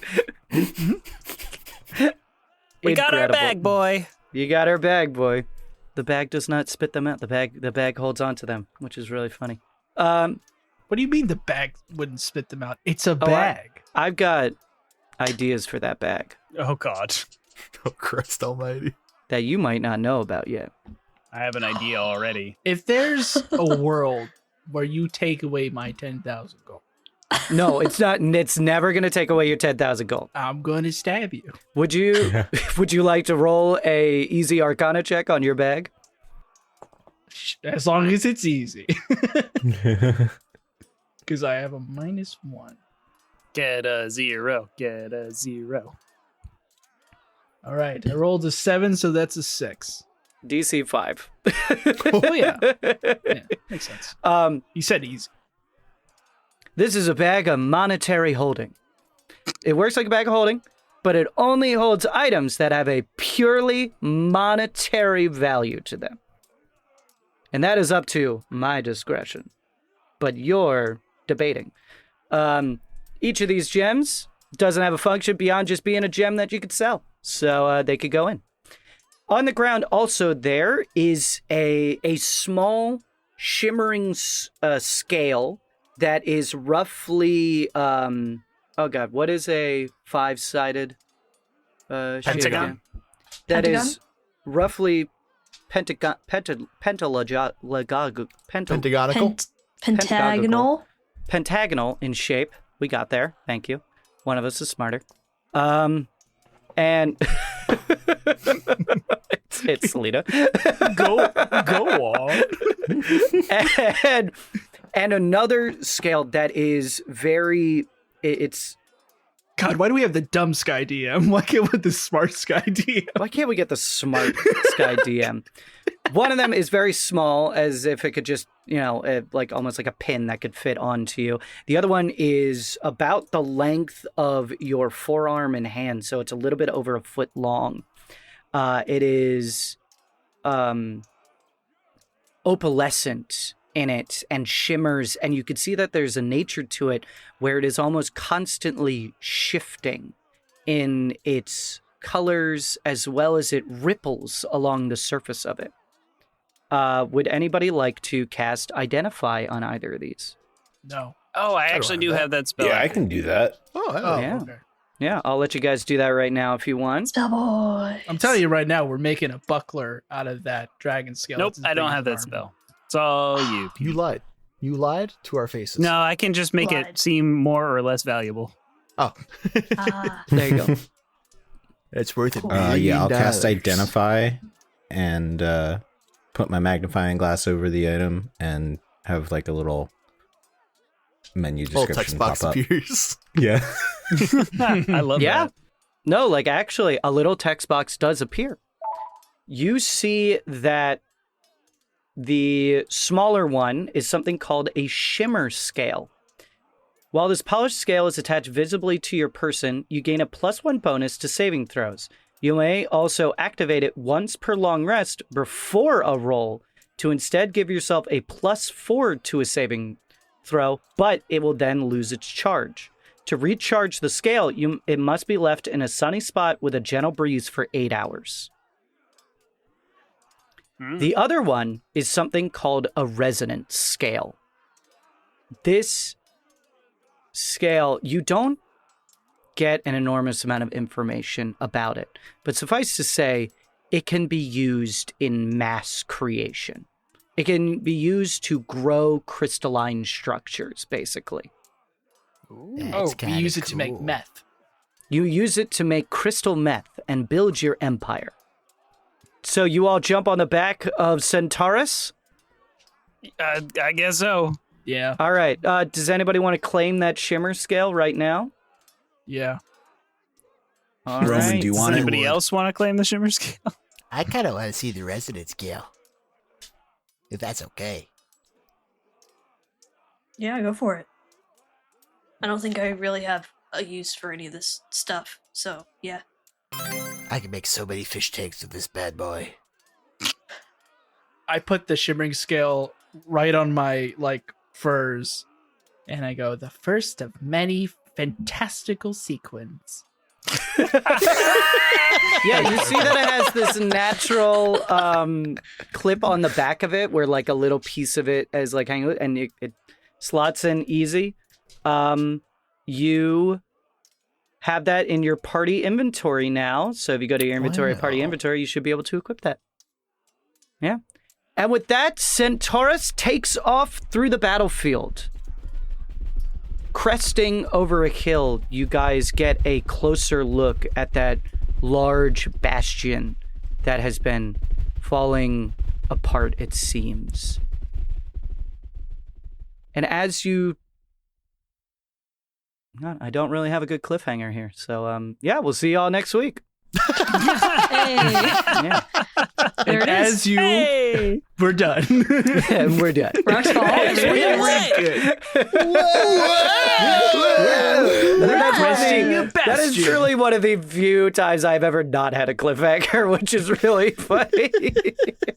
We got our Incredible. bag, boy. You got our bag, boy. The bag does not spit them out. The bag holds on to them, which is really funny. What do you mean the bag wouldn't spit them out? It's a bag. I've got ideas for that bag Oh, God. Oh, Christ almighty. that you might not know about yet. I have an idea already. If there's a world where you take away my 10,000 gold, No, it's not. It's never going to take away your 10,000 gold. I'm going to stab you. Would you Would you like to roll a easy Arcana check on your bag? As long as it's easy. Because I have a -1. Get a 0. Get a 0. All right. I rolled a 7, so that's a 6. DC 5. Oh, yeah. Yeah, makes sense. You said easy. This is a bag of monetary holding. It works like a bag of holding, but it only holds items that have a purely monetary value to them. And that is up to my discretion. But you're debating. Each of these gems doesn't have a function beyond just being a gem that you could sell. So they could go in. On the ground also there is a small shimmering scale that is roughly, oh God, what is a 5-sided shape Pentagon? again? That Pentagon? is roughly Pentagonical? pentagonal in shape. We got there. Thank you. One of us is smarter. And it's Celina. Go on. and another scale that is very, it's, God, why do we have the dumb Sky DM? Why can't we have the smart Sky DM? why can't we get the smart Sky DM? One of them is very small, as if it could just, like almost like a pin that could fit onto you. The other one is about the length of your forearm and hand, so it's a little bit over a foot long. It is opalescent in it and shimmers, and you can see that there's a nature to it where it is almost constantly shifting in its colors as well as it ripples along the surface of it. Would anybody like to cast Identify on either of these? No. Oh, I actually do have that spell. Yeah, I can do that. Oh, yeah. okay. Yeah, I'll let you guys do that right now if you want. Spell boy. I'm telling you right now, we're making a buckler out of that dragon scale. Nope, It's as I don't big have as that an spell. It's all you. You lied. You lied to our faces. No, I can just make Lied. it seem more or less valuable. Oh. There you go. It's worth it. Yeah, I'll cast Identify and put my magnifying glass over the item and have like a little menu Whole description text box pop up. appears. Yeah. I love Yeah. that. No, like actually, a little text box does appear. You see that the smaller one is something called a shimmer scale. While this polished scale is attached visibly to your person, you gain a +1 bonus to saving throws. You may also activate it once per long rest before a roll to instead give yourself a +4 to a saving throw, but it will then lose its charge. To recharge the scale, it must be left in a sunny spot with a gentle breeze for 8 hours. The other one is something called a resonance scale. This scale, you don't get an enormous amount of information about it, but suffice to say, it can be used in mass creation. It can be used to grow crystalline structures, basically. Oh, we use it to make meth. You use it to make crystal meth and build your empire. So you all jump on the back of Centaurus? I guess so. Yeah. All right. Does anybody want to claim that shimmer scale right now? Yeah. All Roman, right. do you Does want it? anybody else want to claim the shimmer scale? I kind of want to see the resonance scale. If that's okay. Yeah, go for it. I don't think I really have a use for any of this stuff. So yeah. I can make so many fish tanks with this bad boy. I put the shimmering scale right on my furs, and I go, the first of many fantastical sequins. Yeah, you see that it has this natural clip on the back of it where like a little piece of it is like hanging, and it slots in easy. You have that in your party inventory now. So if you go to your inventory, party inventory, you should be able to equip that. Yeah. And with that, Centaurus takes off through the battlefield. Cresting over a hill, you guys get a closer look at that large bastion that has been falling apart, it seems. And as you... I don't really have a good cliffhanger here, so yeah, we'll see y'all next week. Hey. Yeah. There it is. We're done. And we're done. Rocks fall. That is truly one of the few times I've ever not had a cliffhanger, which is really funny.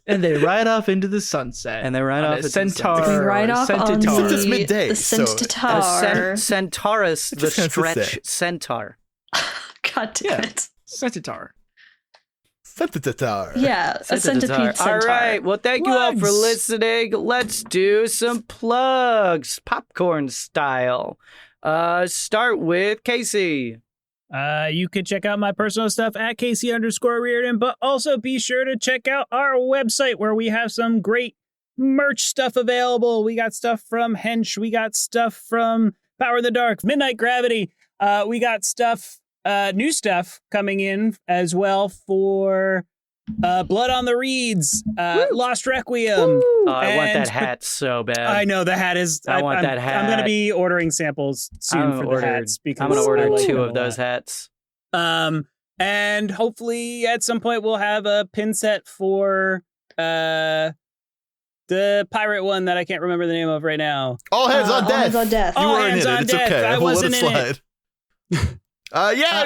And they ride off into the sunset. And they ride off a into the centaur. sunset. We ride off on Since it's midday, the so- Centaur. Centaurus, the Just has to stretch say. centaur. God damn it. Centaur. Centaur. Yeah, a centipede centaur. All right. Well, thank you all for Plugs. listening. Let's do some plugs, popcorn style. Start with Casey. You could check out my personal stuff at Casey_Reardon, but also be sure to check out our website where we have some great merch stuff available. We got stuff from Hench. We got stuff from Power in the Dark, Midnight Gravity. We got stuff, new stuff coming in as well for Blood on the Reeds, Lost Requiem. Oh, I want And- that hat so bad. I know the hat is. I want that hat. I'm going to be ordering samples soon for the hats because I'm going to I order like 2 them a of those lot. hats. And hopefully at some point we'll have a pin set for the pirate one that I can't remember the name of right now. All hands on All death. Hands on Death. You All weren't hands in on it. It's death. okay. I We'll let wasn't in it. slide.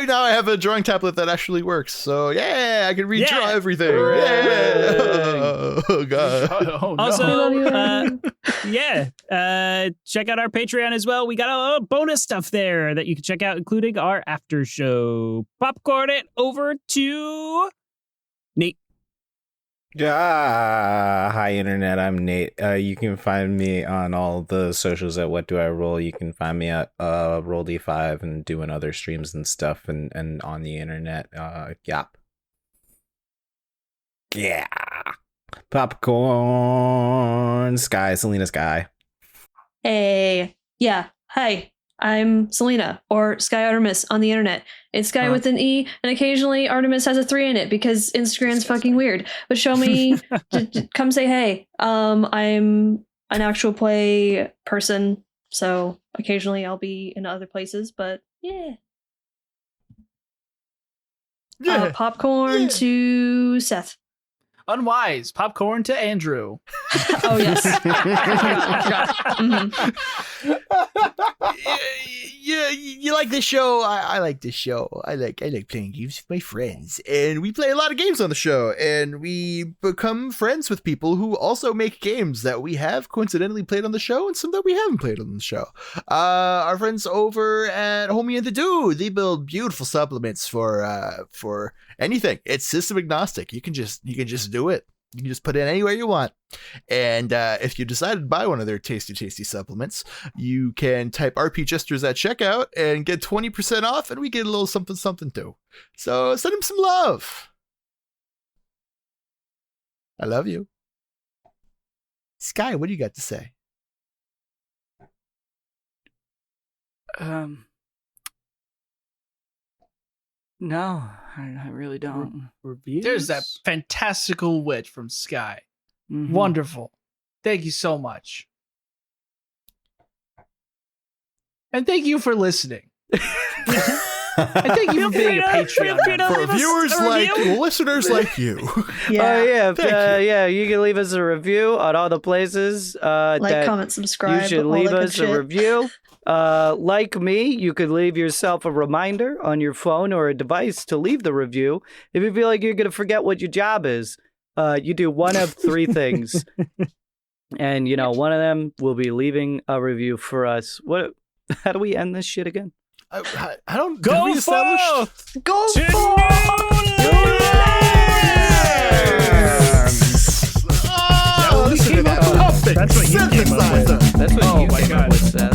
Now I have a drawing tablet that actually works. So yeah, I can redraw Yeah. everything. Hooray. Yeah. Oh god. Oh, no. Also, We love you. check out our Patreon as well. We got a bonus stuff there that you can check out, including our after show. Popcorn it over to Nate. Hi internet, I'm Nate. You can find me on all the socials at What Do I Roll. You can find me at Roll D5 and doing other streams and stuff and on the internet. Yep. Yeah. Popcorn Sky, Celina Sky. Hey. Yeah. Hi. I'm Celina, or Sky Artemis on the internet. It's Sky with an E, and occasionally Artemis has a 3 in it because Instagram's fucking weird. But show me, come say hey. I'm an actual play person, so occasionally I'll be in other places, but yeah. Popcorn to Seth. Unwise. Popcorn to Andrew. Oh, yes. Mhm. Yeah, you like this show? I like this show. I like playing games with my friends, and we play a lot of games on the show, and we become friends with people who also make games that we have coincidentally played on the show, and some that we haven't played on the show. Our friends over at Homie and the Dude, they build beautiful supplements for anything. It's system agnostic. You can just do it. You can just put it in anywhere you want. And if you decide to buy one of their tasty supplements, you can type RP Jesters at checkout and get 20% off, and we get a little something too. So send them some love. I love you. Sky, what do you got to say? No, I really don't. Reviews? There's that fantastical wit from Sky. Mhm. Wonderful. Thank you so much. And thank you for listening. And thank you for being a Patreon member. For viewers like listeners like you. Yeah, you can leave us a review on all the places. Like, comment, subscribe. You should all leave that good us a shit. review. Like me, you could leave yourself a reminder on your phone or a device to leave the review. If you feel like you're going to forget what your job is, you do one of three things. And, one of them will be leaving a review for us. How do we end this shit again? I don't Go did we establish- forth! Go To for Oh, listen to that puppet That's what you came up with. synthesizer. That's what Oh you my came up God. with, Seth.